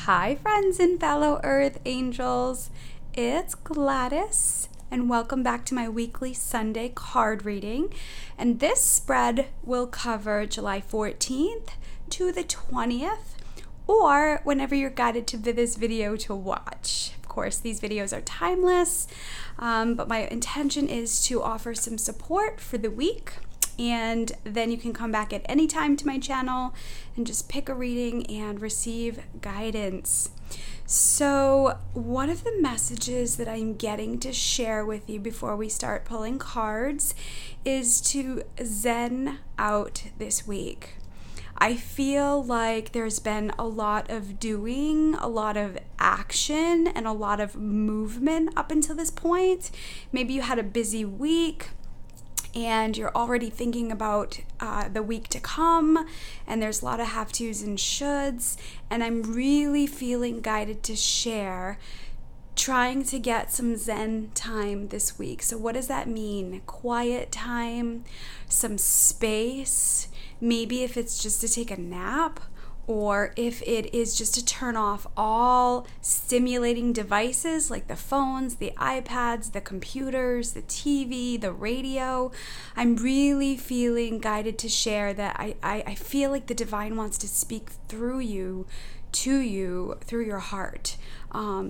Hi, friends and fellow Earth Angels. It's Gladys, and welcome back to my weekly Sunday card reading. And this spread will cover July 14th to the 20th, or whenever you're guided to this video to watch. Of course, these videos are timeless, but my intention is to offer some support for the week. And then you can come back at any time to my channel and just pick a reading and receive guidance. So one of the messages that I'm getting to share with you before we start pulling cards is to zen out this week. I feel like there's been a lot of doing, a lot of action, and a lot of movement up until this point. Maybe you had a busy week and you're already thinking about the week to come, and there's a lot of have-tos and shoulds, and I'm really feeling guided to share trying to get some zen time this week. So what does that mean? Quiet time, some space, maybe if it's just to take a nap, or if it is just to turn off all stimulating devices like the phones, the iPads, the computers, the TV, the radio. I'm really feeling guided to share that I feel like the divine wants to speak through you, to you, through your heart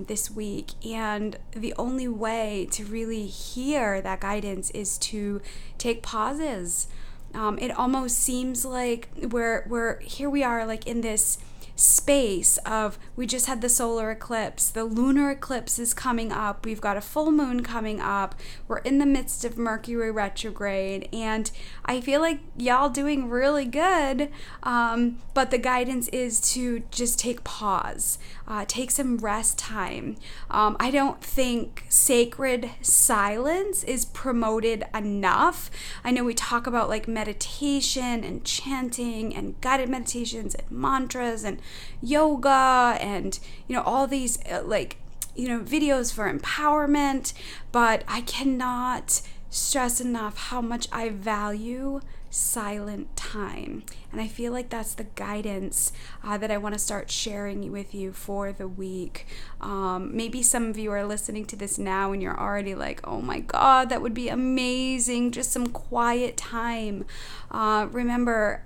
this week. And the only way to really hear that guidance is to take pauses. It almost seems like we're here we are like in this space of, we just had the solar eclipse, the lunar eclipse is coming up, we've got a full moon coming up, we're in the midst of Mercury retrograde, and I feel like y'all doing really good, but the guidance is to just take pause, take some rest time. I don't think sacred silence is promoted enough. I know we talk about like meditation and chanting and guided meditations and mantras and yoga and all these videos for empowerment, but I cannot stress enough how much I value silent time, and I feel like that's the guidance that I want to start sharing with you for the week. Maybe some of you are listening to this now and you're already like, oh my god, that would be amazing, just some quiet time. Remember,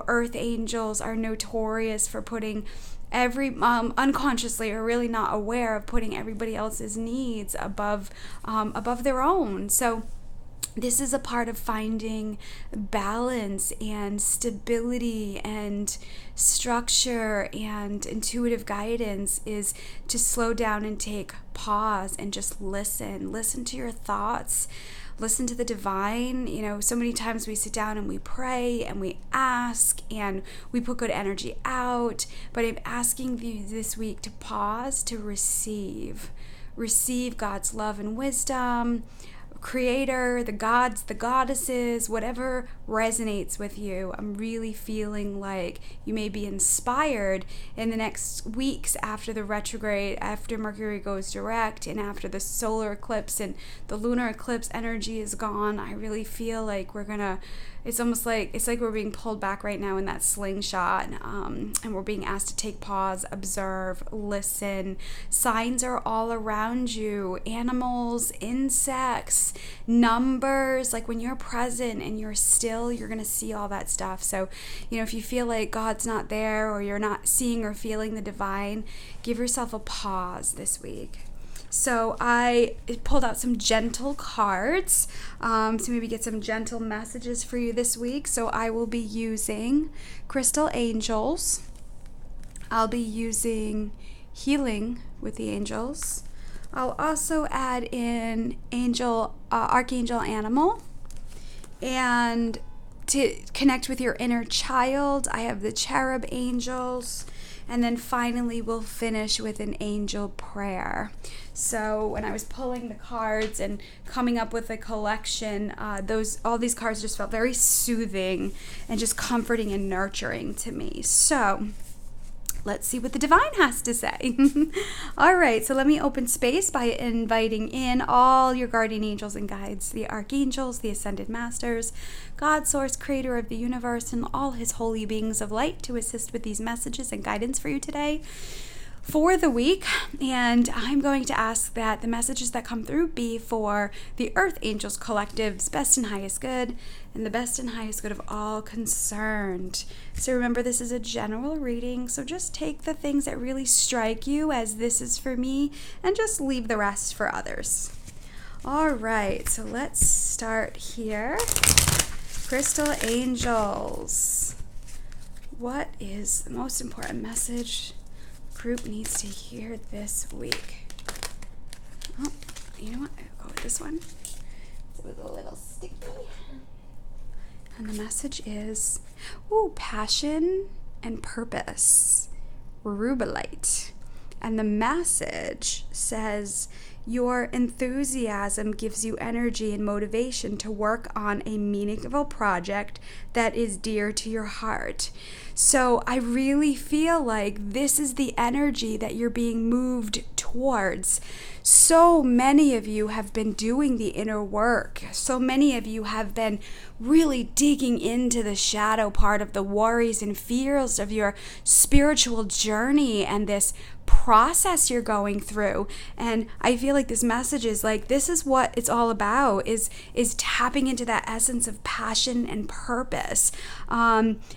Earth Angels are notorious for putting unconsciously or really not aware of putting everybody else's needs above their own. So this is a part of finding balance and stability and structure and intuitive guidance, is to slow down and take pause and just listen to your thoughts, listen to the divine. So many times we sit down and we pray and we ask and we put good energy out, but I'm asking you this week to pause, to receive God's love and wisdom, Creator, the gods, the goddesses, whatever resonates with you. I'm really feeling like you may be inspired in the next weeks after the retrograde, after Mercury goes direct, and after the solar eclipse and the lunar eclipse energy is gone. I really feel like it's like we're being pulled back right now in that slingshot, and we're being asked to take pause, observe, listen. Signs are all around you, animals, insects, numbers. Like when you're present and you're still, you're gonna see all that stuff. So if you feel like God's not there, or you're not seeing or feeling the divine, give yourself a pause this week. So I pulled out some gentle cards to maybe get some gentle messages for you this week. So I will be using Crystal Angels. I'll be using Healing with the Angels. I'll also add in Archangel Animal. And to connect with your inner child, I have the Cherub Angels. And then finally, we'll finish with an angel prayer. So when I was pulling the cards and coming up with a collection, all these cards just felt very soothing and just comforting and nurturing to me. So let's see what the divine has to say. All right, so let me open space by inviting in all your guardian angels and guides, the archangels, the ascended masters, God, source, creator of the universe, and all his holy beings of light to assist with these messages and guidance for you today. for the week, and I'm going to ask that the messages that come through be for the Earth Angels Collective's best and highest good, and the best and highest good of all concerned. So remember, this is a general reading, so just take the things that really strike you as this is for me, and just leave the rest for others. All right, so let's start here. Crystal Angels, what is the most important message group needs to hear this week? Oh, you know what? I'll go with this one. It was a little sticky. And the message is, passion and purpose, rubellite. And the message says, your enthusiasm gives you energy and motivation to work on a meaningful project that is dear to your heart. So I really feel like this is the energy that you're being moved towards. So many of you have been doing the inner work. So many of you have been really digging into the shadow part of the worries and fears of your spiritual journey and this process you're going through. And I feel like this message is like, this is what it's all about, is tapping into that essence of passion and purpose.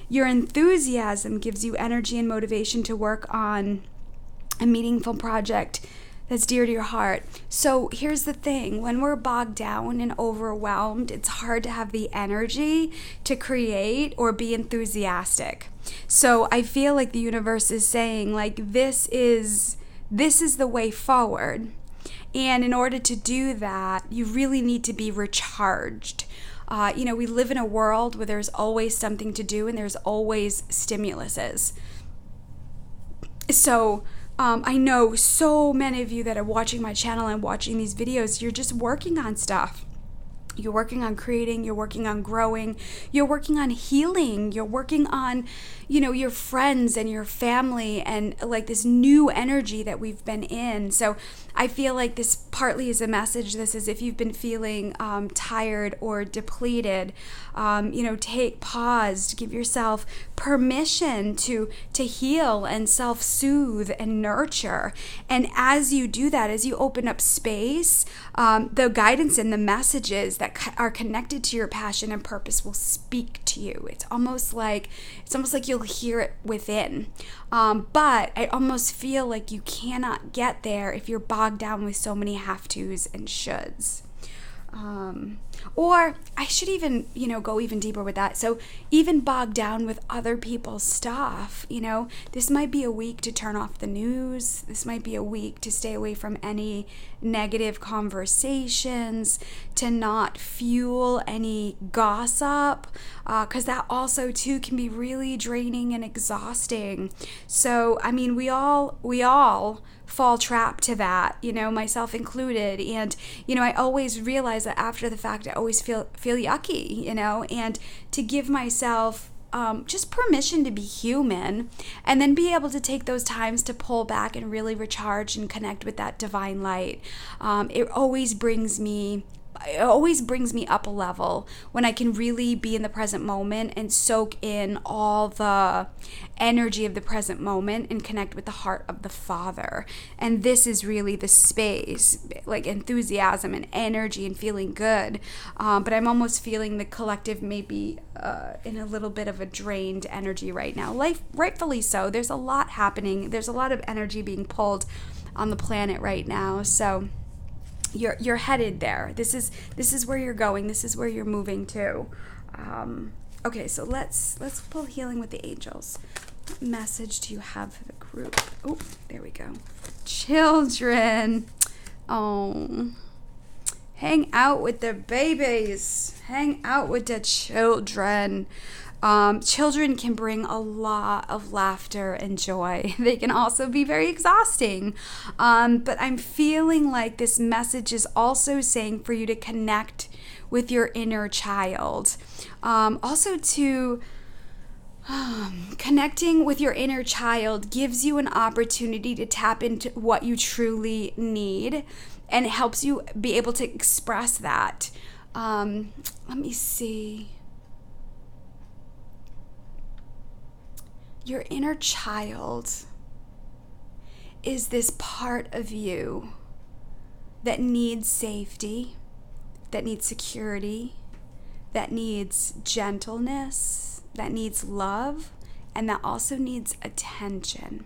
Your enthusiasm gives you energy and motivation to work on a meaningful project that's dear to your heart. So here's the thing, when we're bogged down and overwhelmed, it's hard to have the energy to create or be enthusiastic. So I feel like the universe is saying, like, this is the way forward. And in order to do that, you really need to be recharged. We live in a world where there's always something to do and there's always stimuluses. So I know so many of you that are watching my channel and watching these videos, you're just working on stuff. You're working on creating, you're working on growing, you're working on healing, you're working on, your friends and your family and like this new energy that we've been in. So I feel like this partly is a message. This is if you've been feeling tired or depleted, take pause, give yourself permission to heal and self-soothe and nurture. And as you do that, as you open up space, the guidance and the messages that are connected to your passion and purpose will speak to you. It's almost like you'll hear it within. But I almost feel like you cannot get there if you're bogged down with so many have-tos and shoulds. Or I should even, go even deeper with that. So even bogged down with other people's stuff, this might be a week to turn off the news. This might be a week to stay away from any negative conversations, to not fuel any gossip, because that also too can be really draining and exhausting. So, we all fall trap to that, myself included. And, I always realize that after the fact, I always feel yucky, and to give myself just permission to be human, and then be able to take those times to pull back and really recharge and connect with that divine light. It always brings me up a level when I can really be in the present moment and soak in all the energy of the present moment and connect with the heart of the Father. And this is really the space, like enthusiasm and energy and feeling good. But I'm almost feeling the collective maybe in a little bit of a drained energy right now. Rightfully so. There's a lot happening. There's a lot of energy being pulled on the planet right now. So you're headed there. This is where you're going. This is where you're moving to. Okay, so let's pull healing with the angels. What message do you have for the group? Oh, there we go. Children. Oh, hang out with the babies. Hang out with the children. Children can bring a lot of laughter and joy. They can also be very exhausting. But I'm feeling like this message is also saying for you to connect with your inner child. Also to connecting with your inner child gives you an opportunity to tap into what you truly need, and it helps you be able to express that. Let me see. Your inner child is this part of you that needs safety, that needs security, that needs gentleness, that needs love, and that also needs attention.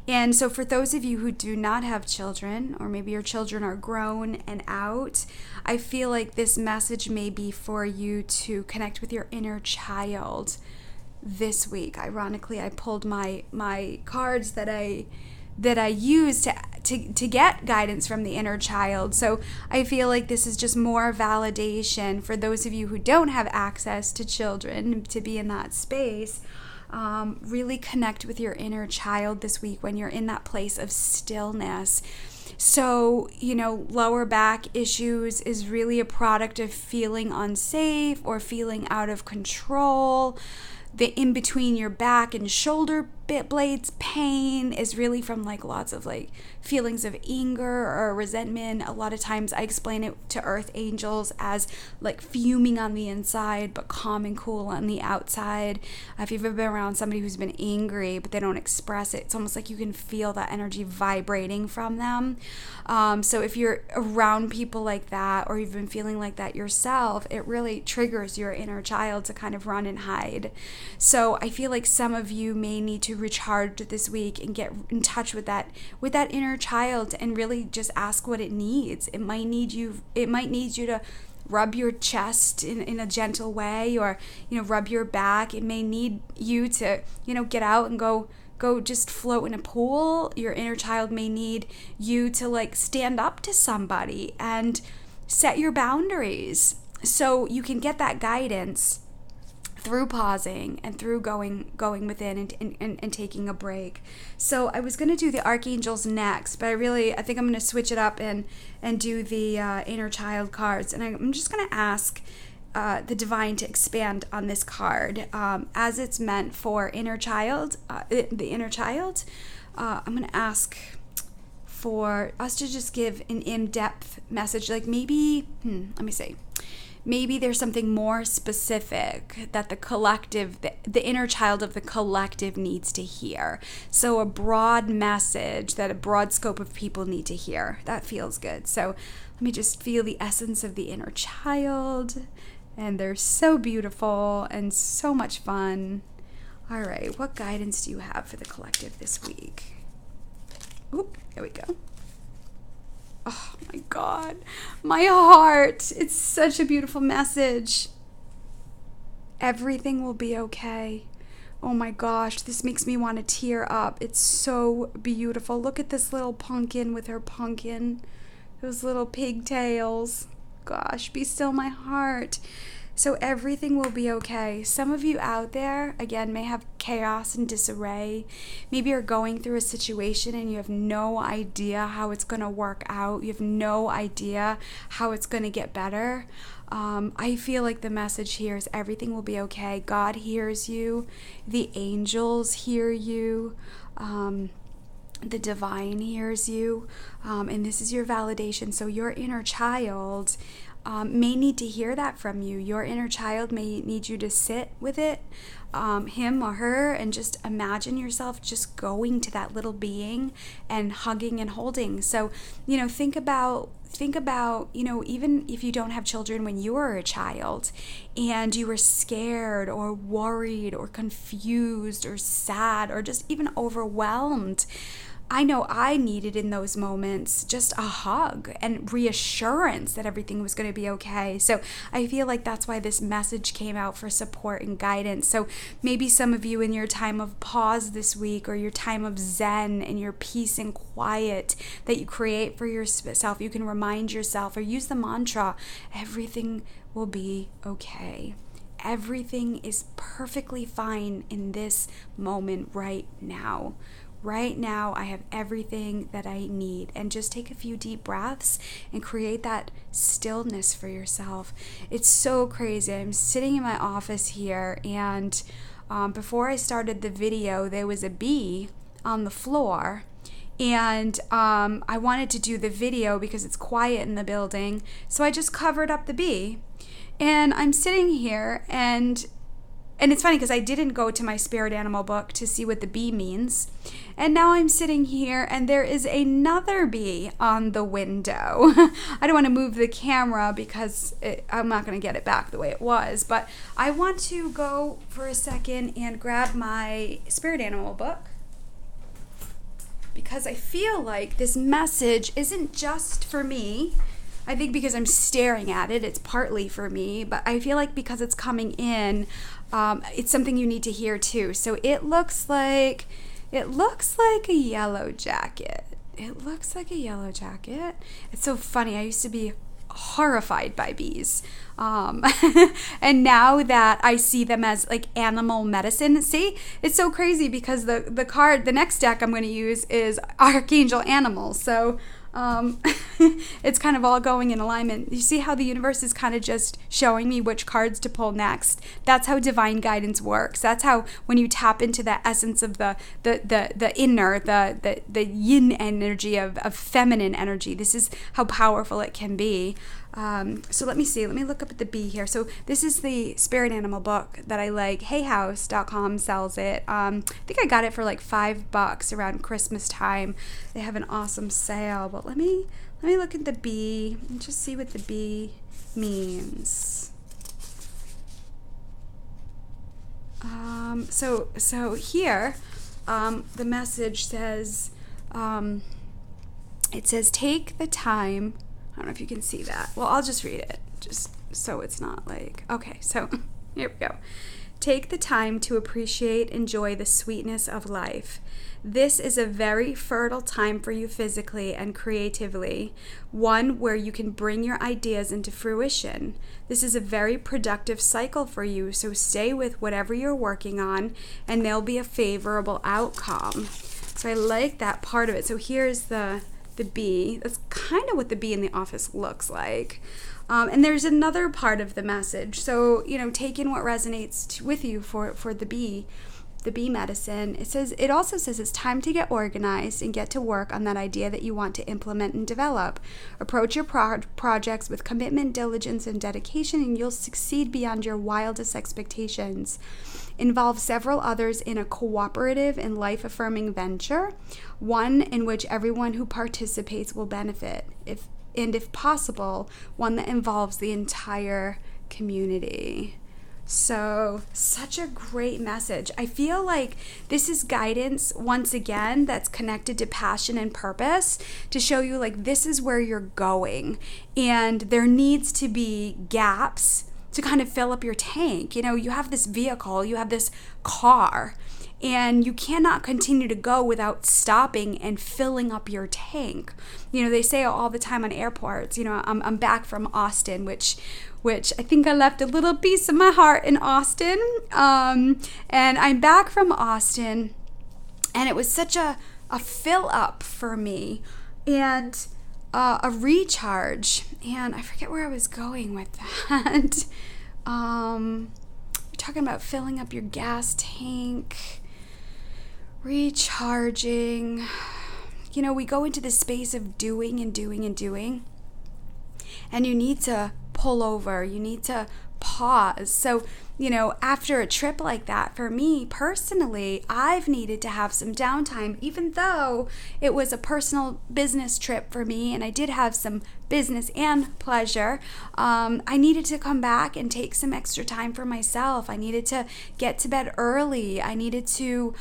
And so for those of you who do not have children, or maybe your children are grown and out, I feel like this message may be for you to connect with your inner child this week. Ironically, I pulled my cards that I use to get guidance from the inner child. So I feel like this is just more validation for those of you who don't have access to children to be in that space. Really connect with your inner child this week when you're in that place of stillness. So, lower back issues is really a product of feeling unsafe or feeling out of control. The in between your back and shoulder blades pain is really from lots of feelings of anger or resentment. A lot of times I explain it to earth angels as fuming on the inside but calm and cool on the outside. If you've ever been around somebody who's been angry but they don't express it, it's almost like you can feel that energy vibrating from them. So if you're around people like that, or you've been feeling like that yourself, it really triggers your inner child to kind of run and hide. So I feel like some of you may need to recharge this week and get in touch with that inner child and really just ask what it needs. It might need you to rub your chest in a gentle way, or rub your back. It may need you to get out and go just float in a pool. Your inner child may need you to stand up to somebody and set your boundaries, so you can get that guidance through pausing and through going within and taking a break. So I was going to do the archangels next, but I think I'm going to switch it up and do the inner child cards. And I'm just going to ask the divine to expand on this card as it's meant for inner child, the inner child. I'm going to ask for us to just give an in-depth message, let me see. Maybe there's something more specific that the collective, the inner child of the collective needs to hear. So a broad message that a broad scope of people need to hear. That feels good. So let me just feel the essence of the inner child. And they're so beautiful and so much fun. All right, what guidance do you have for the collective this week? Oh, there we go. Oh my God, my heart. It's such a beautiful message. Everything will be okay. Oh my gosh, this makes me want to tear up. It's so beautiful. Look at this little pumpkin with her pumpkin, those little pigtails. Gosh, be still my heart. So everything will be okay. Some of you out there, again, may have chaos and disarray. Maybe you're going through a situation and you have no idea how it's going to work out. You have no idea how it's going to get better. I feel like the message here is everything will be okay. God hears you. The angels hear you. The divine hears you. And this is your validation. So your inner child may need to hear that from you. Your inner child may need you to sit with it, him or her, and just imagine yourself just going to that little being and hugging and holding. So, think about, even if you don't have children, when you were a child and you were scared or worried or confused or sad or just even overwhelmed, I know I needed in those moments just a hug and reassurance that everything was going to be okay. So I feel like that's why this message came out for support and guidance. So maybe some of you in your time of pause this week, or your time of zen and your peace and quiet that you create for yourself, you can remind yourself or use the mantra, everything will be okay. Everything is perfectly fine in this moment right now. Right now, I have everything that I need. And just take a few deep breaths and create that stillness for yourself. It's so crazy. I'm sitting in my office here, and before I started the video, there was a bee on the floor. And I wanted to do the video because it's quiet in the building. So I just covered up the bee. And I'm sitting here, and and it's funny because I didn't go to my spirit animal book to see what the bee means. And now I'm sitting here and there is another bee on the window. I don't want to move the camera because I'm not going to get it back the way it was. But I want to go for a second and grab my spirit animal book, because I feel like this message isn't just for me. I think because I'm staring at it, it's partly for me, but I feel like because it's coming in, it's something you need to hear too. So it looks like a yellow jacket. It looks like a yellow jacket. It's so funny. I used to be horrified by bees. And now that I see them as like animal medicine, see, it's so crazy because the card, the next deck I'm going to use is Archangel Animals. So it's kind of all going in alignment. You see how the universe is kind of just showing me which cards to pull next. That's how divine guidance works. That's how when you tap into that essence of the inner, the yin energy of feminine energy. This is how powerful it can be. So let me see. Let me look up at the bee here. So this is the spirit animal book that I like. HeyHouse.com sells it. I think I got it for like $5 around Christmas time. They have an awesome sale. But let me look at the bee and just see what the bee means. So here, the message says, it says, take the time. I don't know if you can see that. Well, I'll just read it, just so it's not like, okay, so here we go. Take the time to appreciate, enjoy the sweetness of life. This is a very fertile time for you physically and creatively, one where you can bring your ideas into fruition. This is a very productive cycle for you, so stay with whatever you're working on, and there'll be a favorable outcome. So I like that part of it. So here's the bee. That's kind of what the bee in the office looks like. And there's another part of the message. So, take in what resonates with you for the bee medicine. It also says it's time to get organized and get to work on that idea that you want to implement and develop. Approach your projects with commitment, diligence, and dedication, and you'll succeed beyond your wildest expectations. Involve several others in a cooperative and life-affirming venture, one in which everyone who participates will benefit, if possible, one that involves the entire community. So, such a great message. I feel like this is guidance, once again, that's connected to passion and purpose, to show you like this is where you're going, and there needs to be gaps to kind of fill up your tank. You have this vehicle, you have this car, and you cannot continue to go without stopping and filling up your tank. They say all the time on airports, I'm back from Austin, which I think I left a little piece of my heart in Austin. And I'm back from Austin, and it was such a fill up for me, and a recharge, and I forget where I was going with that. Talking about filling up your gas tank, recharging. We go into this space of doing and doing and doing, and you need to pull over, you need to pause. So, after a trip like that, for me personally, I've needed to have some downtime, even though it was a personal business trip for me and I did have some business and pleasure. I needed to come back and take some extra time for myself. I needed to get to bed early. I needed to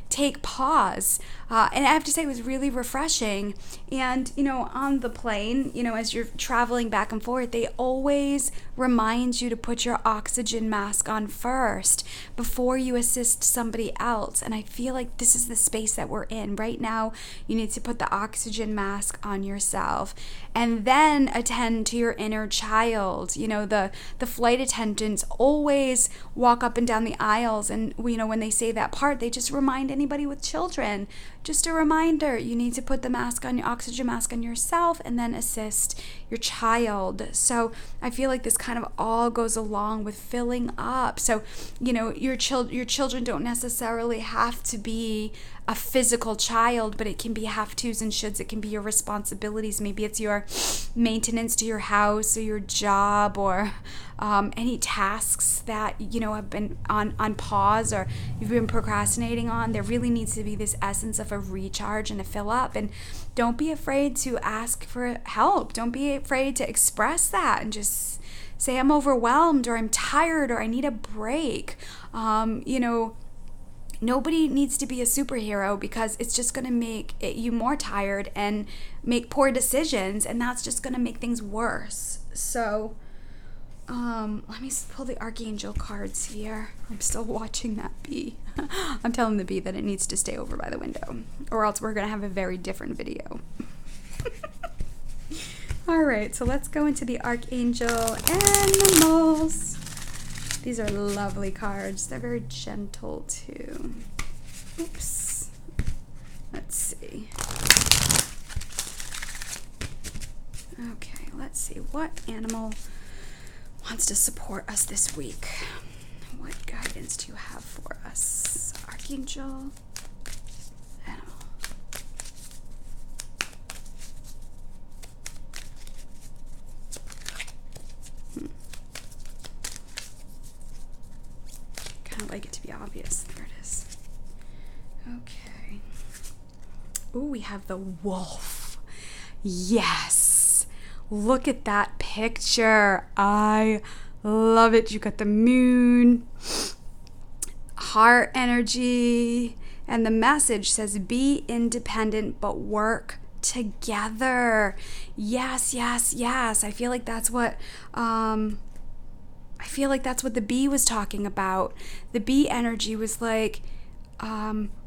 take pause. And I have to say it was really refreshing. And, on the plane, as you're traveling back and forth, they always remind you to put your oxygen mask on first before you assist somebody else. And I feel like this is the space that we're in right now. You need to put the oxygen mask on yourself and then attend to your inner child. The flight attendants always walk up and down the aisles, and when they say that that part. They just remind anybody with children, just a reminder, you need to put the mask on, your oxygen mask on yourself, and then assist your child. So I feel like this kind of all goes along with filling up. So, your children don't necessarily have to be a physical child, but it can be have tos and shoulds. It can be your responsibilities. Maybe it's your maintenance to your house or your job, or any tasks that have been on pause or you've been procrastinating on. There really needs to be this essence of a recharge and a fill up. And don't be afraid to ask for help. Don't be afraid to express that and just say, I'm overwhelmed, or I'm tired, or I need a break. Nobody needs to be a superhero, because it's just going to make you more tired and make poor decisions, and that's just going to make things worse. So let me pull the Archangel cards here. I'm still watching that bee. I'm telling the bee that it needs to stay over by the window, or else we're going to have a very different video. All right, so let's go into the Archangel Animals. These are lovely cards. They're very gentle too. Oops. Let's see. Okay, let's see. What animal wants to support us this week? What guidance do you have for us? Archangel Animal. Kind of like it to be obvious. There it is. Okay. Ooh, we have the wolf. Yes. Look at that picture. I love it. You got the moon, heart energy, and the message says, be independent but work together. Yes, yes, yes. I feel like that's what the bee was talking about. The bee energy was like,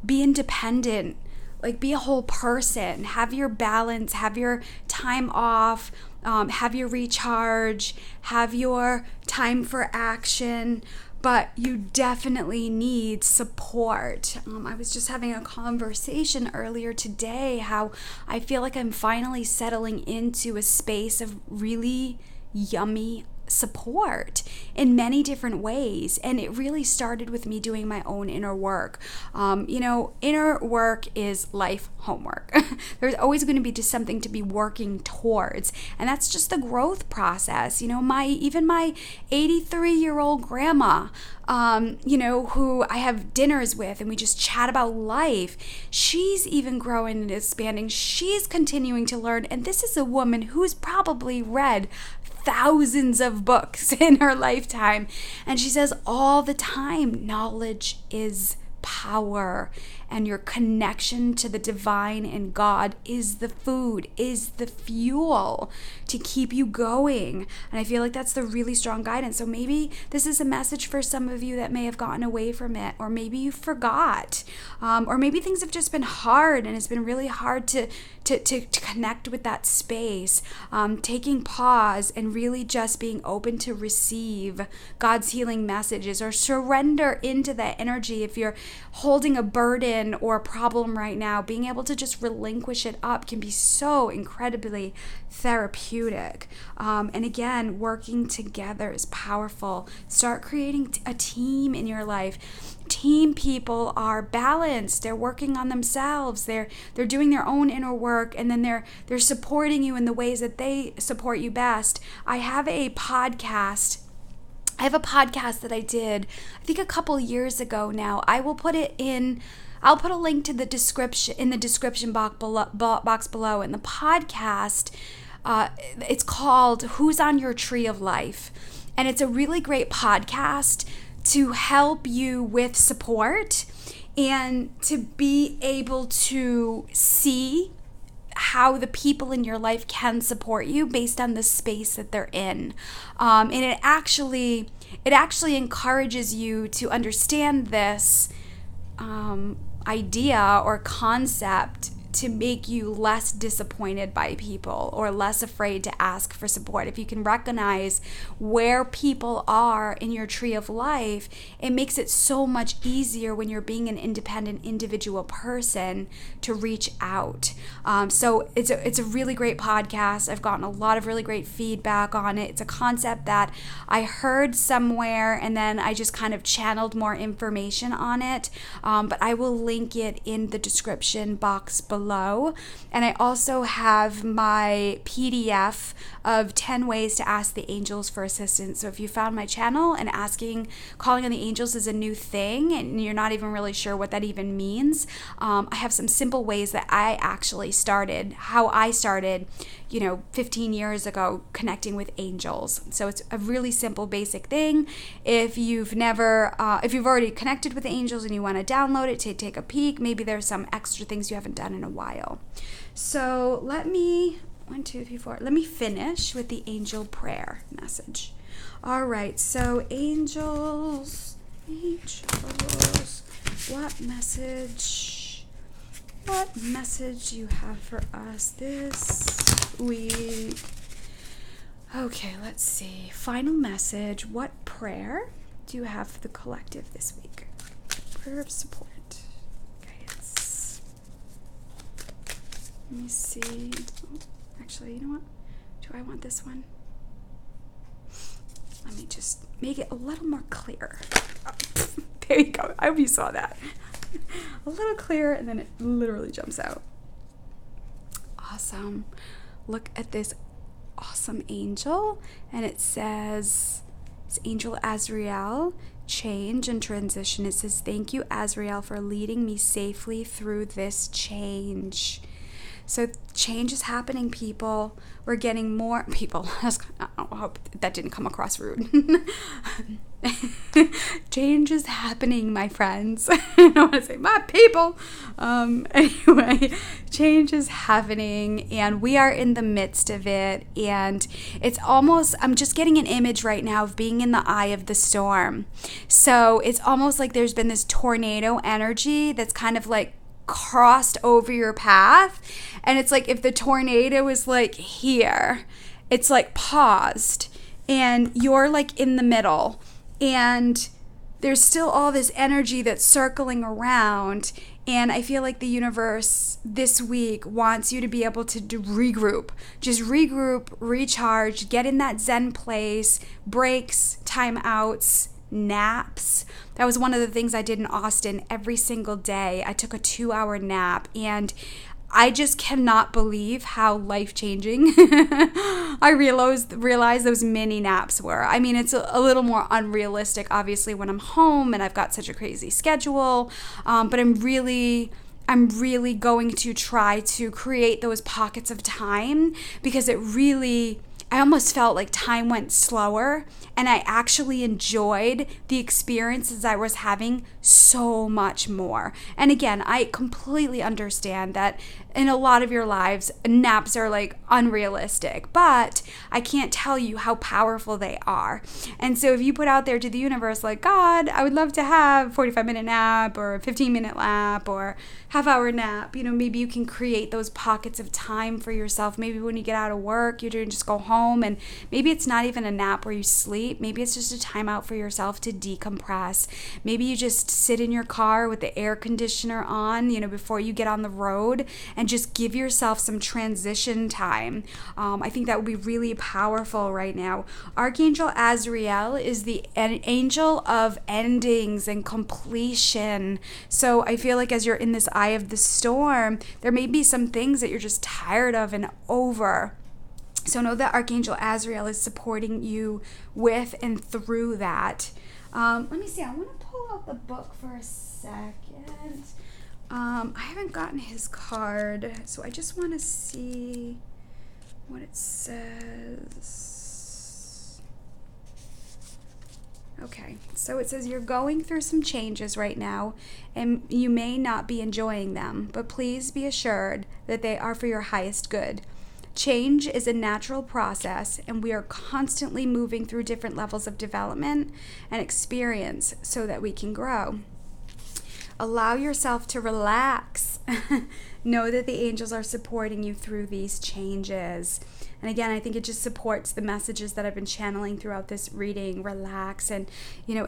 be independent, like be a whole person, have your balance, have your time off, have your recharge, have your time for action, but you definitely need support. I was just having a conversation earlier today how I feel like I'm finally settling into a space of really yummy support in many different ways, and it really started with me doing my own inner work. Inner work is life homework. There's always going to be just something to be working towards, and that's just the growth process. My 83-year-old grandma, who I have dinners with and we just chat about life, she's even growing and expanding. She's continuing to learn, and this is a woman who's probably read thousands of books in her lifetime. And she says all the time, knowledge is power, and your connection to the divine and God is the food, is the fuel to keep you going. And I feel like that's the really strong guidance. So maybe this is a message for some of you that may have gotten away from it, or maybe you forgot, or maybe things have just been hard and it's been really hard to connect with that space. Taking pause and really just being open to receive God's healing messages, or surrender into that energy. If you're holding a burden or a problem right now, being able to just relinquish it up can be so incredibly therapeutic. And again, working together is powerful. Start creating a team in your life. Team people are balanced. They're working on themselves. They're doing their own inner work, and then they're supporting you in the ways that they support you best. I have a podcast that I did, I think a couple years ago now. I'll put a link to the description box below. And the podcast, it's called Who's on Your Tree of Life? And it's a really great podcast to help you with support and to be able to see how the people in your life can support you based on the space that they're in. And it actually encourages you to understand this idea or concept to make you less disappointed by people or less afraid to ask for support. If you can recognize where people are in your tree of life, it makes it so much easier when you're being an independent individual person to reach out. So it's a really great podcast. I've gotten a lot of really great feedback on it. It's a concept that I heard somewhere and then I just kind of channeled more information on it. But I will link it in the description box below. And I also have my PDF of 10 ways to ask the angels for assistance. So if you found my channel and calling on the angels is a new thing and you're not even really sure what that even means, I have some simple ways that I actually started, how I started, 15 years ago connecting with angels. So it's a really simple, basic thing. If you've already connected with angels and you want to download it to take a peek, maybe there's some extra things you haven't done in a while. So let me finish with the angel prayer message. All right, so angels, what message do you have for us this week? Okay, let's see. Final message. What prayer do you have for the collective this week? Prayer of support. Let me see. Oh, actually, you know what? Do I want this one? Let me just make it a little more clear. Oh, there you go. I hope you saw that. A little clearer, and then it literally jumps out. Awesome. Look at this awesome angel, and it says, it's Angel Azrael, change and transition. It says, thank you, Azrael, for leading me safely through this change. So change is happening, people. We're getting more people. I hope that didn't come across rude. Change is happening, my friends. I don't want to say my people. Anyway, change is happening and we are in the midst of it. And it's almost, I'm just getting an image right now of being in the eye of the storm. So it's almost like there's been this tornado energy that's kind of like crossed over your path, and it's like if the tornado is like here, it's like paused and you're like in the middle, and there's still all this energy that's circling around. And I feel like the universe this week wants you to be able to regroup, recharge, get in that Zen place, breaks, timeouts, naps. That was one of the things I did in Austin every single day. I took a 2-hour nap, and I just cannot believe how life-changing I realized those mini naps were. I mean, it's a little more unrealistic, obviously, when I'm home and I've got such a crazy schedule, but I'm really going to try to create those pockets of time, because I almost felt like time went slower, and I actually enjoyed the experiences I was having so much more. And again, I completely understand that in a lot of your lives, naps are like unrealistic, but I can't tell you how powerful they are. And so if you put out there to the universe, like, God, I would love to have a 45-minute nap or a 15-minute nap or half-hour nap, maybe you can create those pockets of time for yourself. Maybe when you get out of work, you're doing just go home, and maybe it's not even a nap where you sleep. Maybe it's just a time out for yourself to decompress. Maybe you just sit in your car with the air conditioner on, before you get on the road, and just give yourself some transition time. I think that would be really powerful right now. Archangel Azrael is the angel of endings and completion. So I feel like as you're in this eye of the storm, there may be some things that you're just tired of and over. So know that Archangel Azrael is supporting you with and through that. Let me see. I want to pull out the book for a second. I haven't gotten his card, so I just want to see what it says. Okay, so it says you're going through some changes right now, and you may not be enjoying them, but please be assured that they are for your highest good. Change is a natural process, and we are constantly moving through different levels of development and experience so that we can grow. Allow yourself to relax know that the angels are supporting you through these changes. And again, I think it just supports the messages that I've been channeling throughout this reading. Relax, and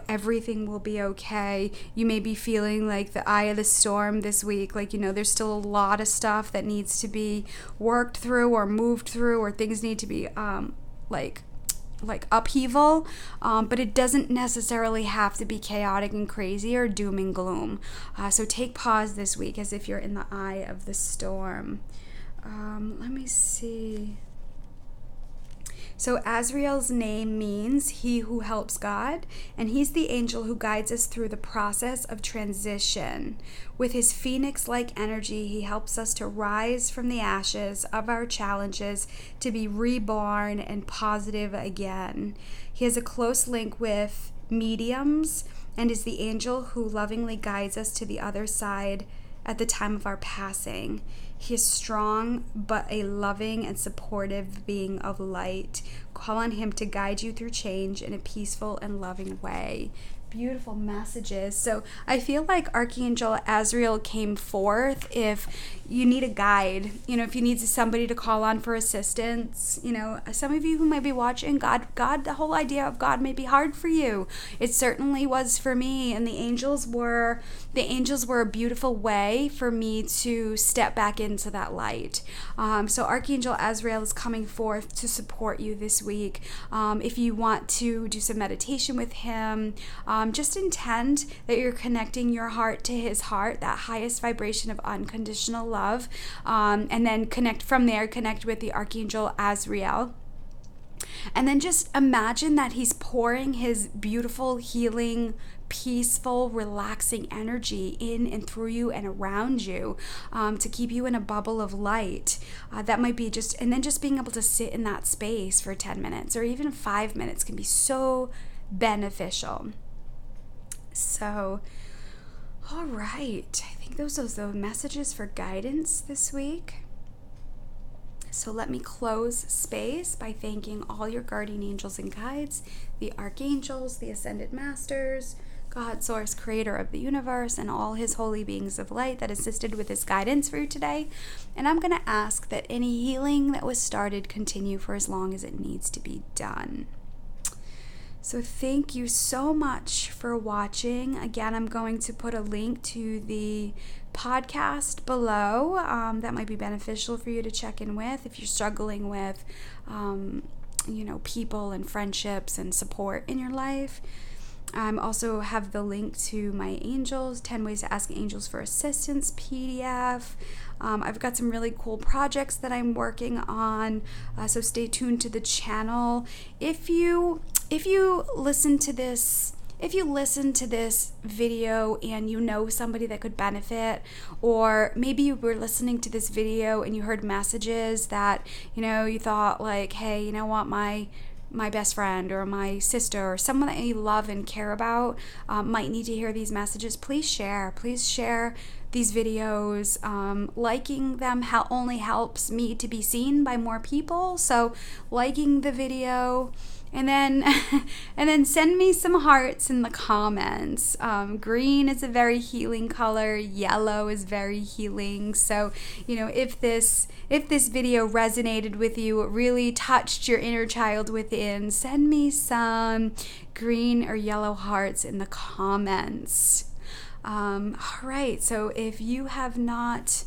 everything will be okay. You may be feeling like the eye of the storm this week. Like, there's still a lot of stuff that needs to be worked through or moved through, or things need to be like upheaval, but it doesn't necessarily have to be chaotic and crazy or doom and gloom. So take pause this week as if you're in the eye of the storm. Let me see. So Azrael's name means he who helps God, and he's the angel who guides us through the process of transition. With his phoenix-like energy, he helps us to rise from the ashes of our challenges to be reborn and positive again. He has a close link with mediums and is the angel who lovingly guides us to the other side at the time of our passing. He is strong, but a loving and supportive being of light. Call on him to guide you through change in a peaceful and loving way. Beautiful messages. So I feel like Archangel Azrael came forth if you need a guide, if you need somebody to call on for assistance. Some of you who might be watching, God, the whole idea of God may be hard for you. It certainly was for me, and the angels were a beautiful way for me to step back into that light. So Archangel Azrael is coming forth to support you this week. If you want to do some meditation with him, just intend that you're connecting your heart to his heart, that highest vibration of unconditional love, and then connect with the Archangel Azrael. And then just imagine that he's pouring his beautiful, healing, peaceful, relaxing energy in and through you and around you, to keep you in a bubble of light. That might be and then just being able to sit in that space for 10 minutes or even 5 minutes can be so beneficial. So, all right. I think those are the messages for guidance this week. So let me close space by thanking all your guardian angels and guides, the archangels, the ascended masters, God, source, creator of the universe, and all his holy beings of light that assisted with this guidance for you today. And I'm going to ask that any healing that was started continue for as long as it needs to be done. So thank you so much for watching. Again, I'm going to put a link to the podcast below that might be beneficial for you to check in with if you're struggling with, people and friendships and support in your life. Also have the link to my angels, 10 ways to ask angels for assistance PDF. I've got some really cool projects that I'm working on, so stay tuned to the channel. If you listen to this video and you know somebody that could benefit, or maybe you were listening to this video and you heard messages that, you thought like, hey, you know what, my best friend or my sister or someone that you love and care about might need to hear these messages, please share these videos. Liking them only helps me to be seen by more people, so liking the video, and then send me some hearts in the comments. Green is a very healing color. Yellow is very healing. So, if this video resonated with you, it really touched your inner child within, send me some green or yellow hearts in the comments. All right. So if you have not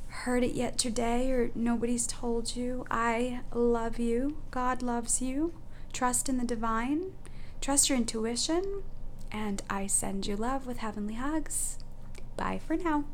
heard it yet today, or nobody's told you, I love you. God loves you. Trust in the divine, trust your intuition, and I send you love with heavenly hugs. Bye for now.